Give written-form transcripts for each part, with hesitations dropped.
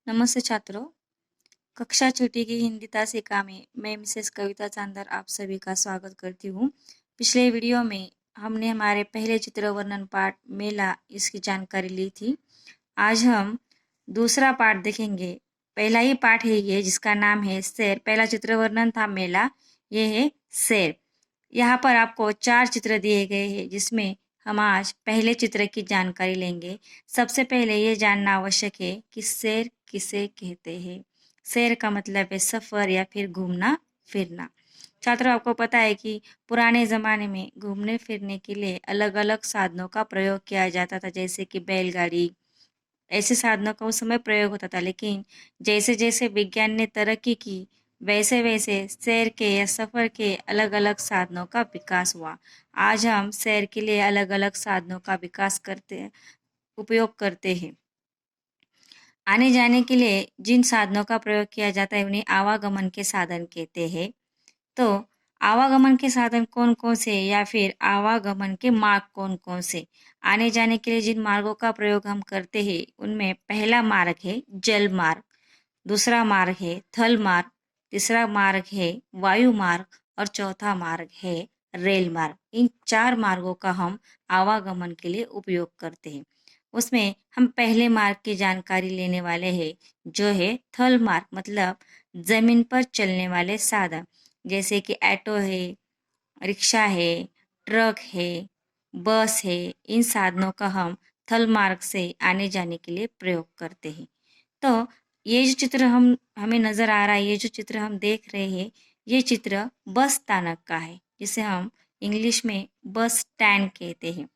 नमस्ते छात्रों। कक्षा छठी की हिंदी तासिका में मैं मिसेस कविता चांदर आप सभी का स्वागत करती हूँ। पिछले वीडियो में हमने हमारे पहले चित्र वर्णन पाठ मेला इसकी जानकारी ली थी। आज हम दूसरा पाठ देखेंगे। पहला ही पाठ है ये, जिसका नाम है सैर। पहला चित्र वर्णन था मेला, ये है सैर। यहाँ पर आपको 4 चित्र दिए गए हैं, जिसमें हम आज पहले चित्र की जानकारी लेंगे। सबसे पहले ये जानना आवश्यक है कि सैर किसे कहते हैं। सैर का मतलब है सफ़र या फिर घूमना फिरना। छात्रों, आपको पता है कि पुराने ज़माने में घूमने फिरने के लिए अलग अलग साधनों का प्रयोग किया जाता था, जैसे कि बैलगाड़ी। ऐसे साधनों का उस समय प्रयोग होता था, लेकिन जैसे जैसे विज्ञान ने तरक्की की, वैसे वैसे सैर के या सफ़र के अलग अलग साधनों का विकास हुआ। आज हम सैर के लिए अलग अलग साधनों का विकास उपयोग करते हैं। आने जाने के लिए जिन साधनों का प्रयोग किया जाता है उन्हें आवागमन के साधन कहते हैं। तो आवागमन के साधन कौन कौन से या फिर आवागमन के मार्ग कौन कौन से। आने जाने के लिए जिन मार्गों का प्रयोग हम करते हैं उनमें पहला मार्ग है जल मार्ग, दूसरा मार्ग है थल मार्ग, तीसरा मार्ग है वायु मार्ग और चौथा मार्ग है रेल मार्ग। इन 4 मार्गों का हम आवागमन के लिए उपयोग करते हैं। उसमें हम पहले मार्ग की जानकारी लेने वाले हैं, जो है थल मार्ग, मतलब जमीन पर चलने वाले साधन, जैसे कि ऑटो है, रिक्शा है, ट्रक है, बस है। इन साधनों का हम थल मार्ग से आने जाने के लिए प्रयोग करते हैं। तो ये जो चित्र हमें नज़र आ रहा है, ये जो चित्र हम देख रहे हैं, ये चित्र बस स्थानक का है, जिसे हम इंग्लिश में बस स्टैंड कहते हैं।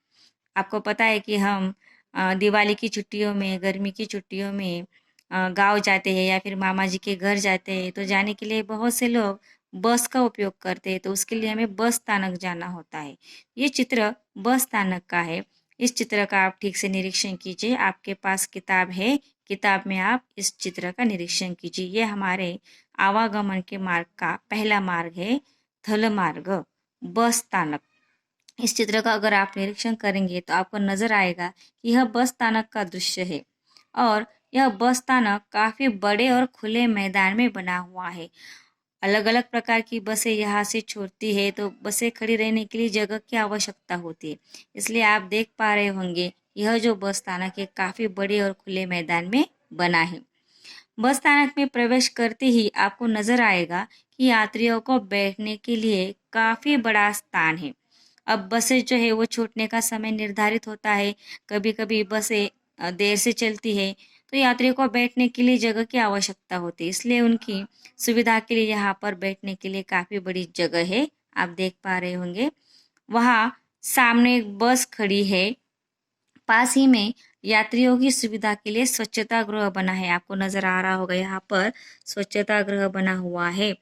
आपको पता है कि हम दिवाली की छुट्टियों में, गर्मी की छुट्टियों में गाँव जाते हैं या फिर मामा जी के घर जाते हैं, तो जाने के लिए बहुत से लोग बस का उपयोग करते हैं, तो उसके लिए हमें बस स्थानक जाना होता है। ये चित्र बस स्थानक का है। इस चित्र का आप ठीक से निरीक्षण कीजिए। आपके पास किताब है, किताब में आप इस चित्र का निरीक्षण कीजिए। ये हमारे आवागमन के मार्ग का पहला मार्ग है, थल मार्ग, बस स्थानक। इस चित्र का अगर आप निरीक्षण करेंगे तो आपको नजर आएगा कि यह बस स्थानक का दृश्य है और यह बस स्थानक काफी बड़े और खुले मैदान में बना हुआ है। अलग अलग प्रकार की बसें यहाँ से छूटती है, तो बसें खड़ी रहने के लिए जगह की आवश्यकता होती है। इसलिए आप देख पा रहे होंगे यह जो बस स्थानक है काफी बड़े और खुले मैदान में बना है। बस स्थानक में प्रवेश करते ही आपको नजर आएगा कि यात्रियों को बैठने के लिए काफी बड़ा स्थान है। अब बसें जो है वो छूटने का समय निर्धारित होता है। कभी कभी बसें देर से चलती है, तो यात्रियों को बैठने के लिए जगह की आवश्यकता होती है। इसलिए उनकी सुविधा के लिए यहाँ पर बैठने के लिए काफ़ी बड़ी जगह है, आप देख पा रहे होंगे। वहाँ सामने एक बस खड़ी है। पास ही में यात्रियों की सुविधा के लिए स्वच्छता गृह बना है। आपको नजर आ रहा होगा यहाँ पर स्वच्छता गृह बना हुआ है।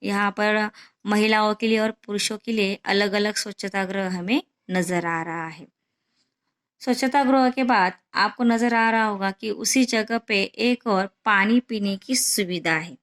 यहाँ पर महिलाओं के लिए और पुरुषों के लिए अलग अलग स्वच्छता गृह हमें नजर आ रहा है। स्वच्छता गृह के बाद आपको नजर आ रहा होगा कि उसी जगह पे एक और पानी पीने की सुविधा है।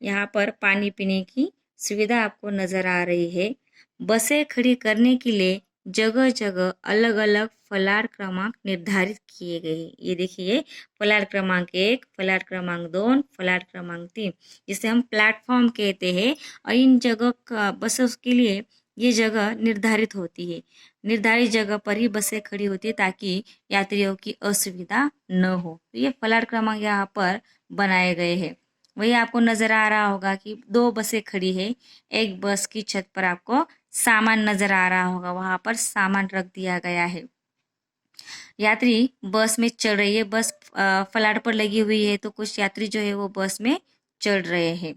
यहाँ पर पानी पीने की सुविधा आपको नजर आ रही है। बसें खड़ी करने के लिए जगह जगह अलग अलग फलाट क्रमांक निर्धारित किए गए हैं। ये देखिए, फलाट क्रमांक 1, फलाट क्रमांक 2, फलाट क्रमांक 3, जिसे हम प्लेटफॉर्म कहते हैं। और इन जगह का बसों के लिए ये जगह निर्धारित होती है। निर्धारित जगह पर ही बसें खड़ी होती है ताकि यात्रियों की असुविधा न हो। तो ये फलाट क्रमांक यहाँ पर बनाए गए हैं। वही आपको नजर आ रहा होगा कि 2 बसें खड़ी है। एक बस की छत पर आपको सामान नजर आ रहा होगा, वहां पर सामान रख दिया गया है। यात्री बस में चढ़ रही है। बस फलाट पर लगी हुई है, तो कुछ यात्री जो है वो बस में चढ़ रहे हैं।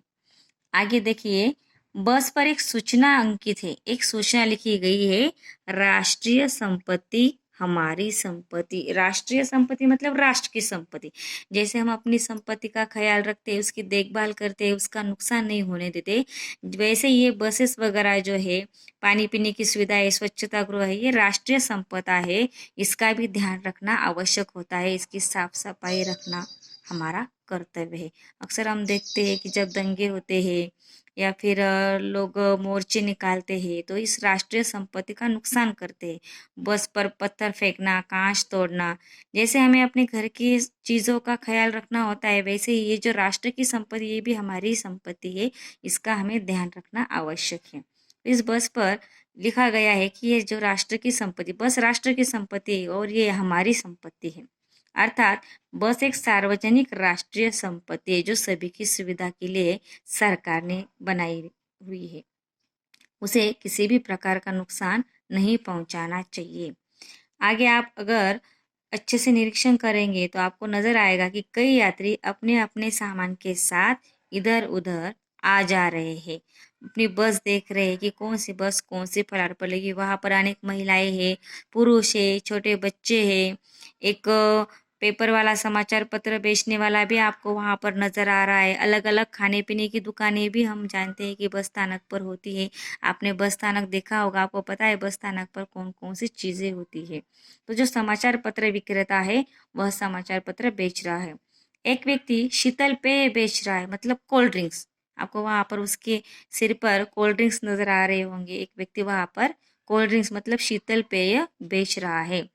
आगे देखिए, बस पर एक सूचना अंकित है। एक सूचना लिखी गई है, राष्ट्रीय संपत्ति हमारी संपत्ति। राष्ट्रीय संपत्ति मतलब राष्ट्र की संपत्ति। जैसे हम अपनी संपत्ति का ख्याल रखते हैं, उसकी देखभाल करते हैं, उसका नुकसान नहीं होने देते, वैसे ये बसेस वगैरह जो है, पानी पीने की सुविधा है, स्वच्छता गृह है, ये राष्ट्रीय संपदा है। इसका भी ध्यान रखना आवश्यक होता है। इसकी साफ सफाई रखना हमारा कर्तव्य है। अक्सर हम देखते हैं कि जब दंगे होते हैं या फिर लोग मोर्चे निकालते हैं तो इस राष्ट्रीय संपत्ति का नुकसान करते हैं। बस पर पत्थर फेंकना, कांच तोड़ना, जैसे हमें अपने घर की चीज़ों का ख्याल रखना होता है, वैसे ही ये जो राष्ट्र की संपत्ति, ये भी हमारी संपत्ति है, इसका हमें ध्यान रखना आवश्यक है। इस बस पर लिखा गया है कि ये जो राष्ट्र की संपत्ति, बस राष्ट्र की संपत्ति है और ये हमारी संपत्ति है। अर्थात बस एक सार्वजनिक राष्ट्रीय संपत्ति है जो सभी की सुविधा के लिए सरकार ने बनाई हुई है। उसे किसी भी प्रकार का नुकसान नहीं पहुंचाना चाहिए। आगे आप अगर अच्छे से निरीक्षण करेंगे तो आपको नजर आएगा कि कई यात्री अपने अपने सामान के साथ इधर उधर आ जा रहे हैं। अपनी बस देख रहे हैं कि कौन सी बस कौन सी प्लाट पर लगी। वहां पर अनेक महिलाएं हैं, पुरुष है, छोटे बच्चे हैं। एक पेपर वाला, समाचार पत्र बेचने वाला भी आपको वहां पर नजर आ रहा है। अलग अलग खाने पीने की दुकानें भी हम जानते हैं कि बस स्थानक पर होती है। आपने बस स्थानक देखा होगा, आपको पता है बस स्थानक पर कौन कौन सी चीजें होती है। तो जो समाचार पत्र विक्रेता है वह समाचार पत्र बेच रहा है। एक व्यक्ति शीतल पेय बेच रहा है, मतलब कोल्ड ड्रिंक्स। आपको वहां पर उसके सिर पर कोल्ड ड्रिंक्स नजर आ रहे होंगे। एक व्यक्ति वहां पर कोल्ड ड्रिंक्स मतलब शीतल पेय बेच रहा है।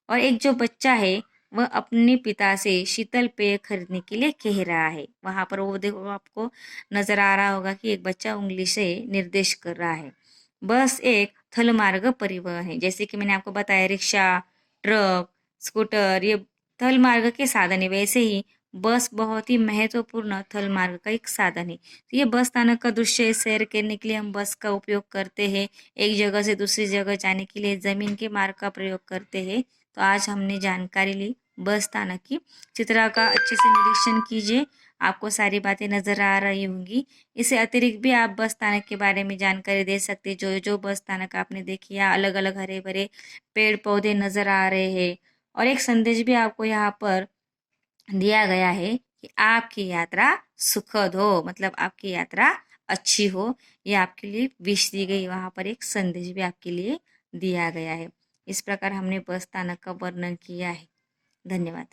और एक जो बच्चा है वह अपने पिता से शीतल पेय खरीदने के लिए कह रहा है। वहां पर वो देखो, आपको नजर आ रहा होगा कि एक बच्चा उंगली से निर्देश कर रहा है। बस एक थल मार्ग परिवहन है। जैसे कि मैंने आपको बताया, रिक्शा, ट्रक, स्कूटर, ये थल मार्ग के साधन है। वैसे ही बस बहुत ही महत्वपूर्ण थल मार्ग का एक साधन है। तो ये बस स्थानक का दृश्य, सैर करने के लिए हम बस का उपयोग करते हैं। एक जगह से दूसरी जगह जाने के लिए जमीन के मार्ग का प्रयोग करते हैं। तो आज हमने जानकारी ली बस स्थानक की। चित्रा का अच्छे से निरीक्षण कीजिए, आपको सारी बातें नजर आ रही होंगी। इससे अतिरिक्त भी आप बस स्थानक के बारे में जानकारी दे सकते हैं। जो जो बस स्थानक आपने देखी है, अलग अलग हरे भरे पेड़ पौधे नजर आ रहे हैं। और एक संदेश भी आपको यहाँ पर दिया गया है कि आपकी यात्रा सुखद हो, मतलब आपकी यात्रा अच्छी हो। ये आपके लिए विश दी गई, वहां पर एक संदेश भी आपके लिए दिया गया है। इस प्रकार हमने बस स्थानक का वर्णन किया है। धन्यवाद।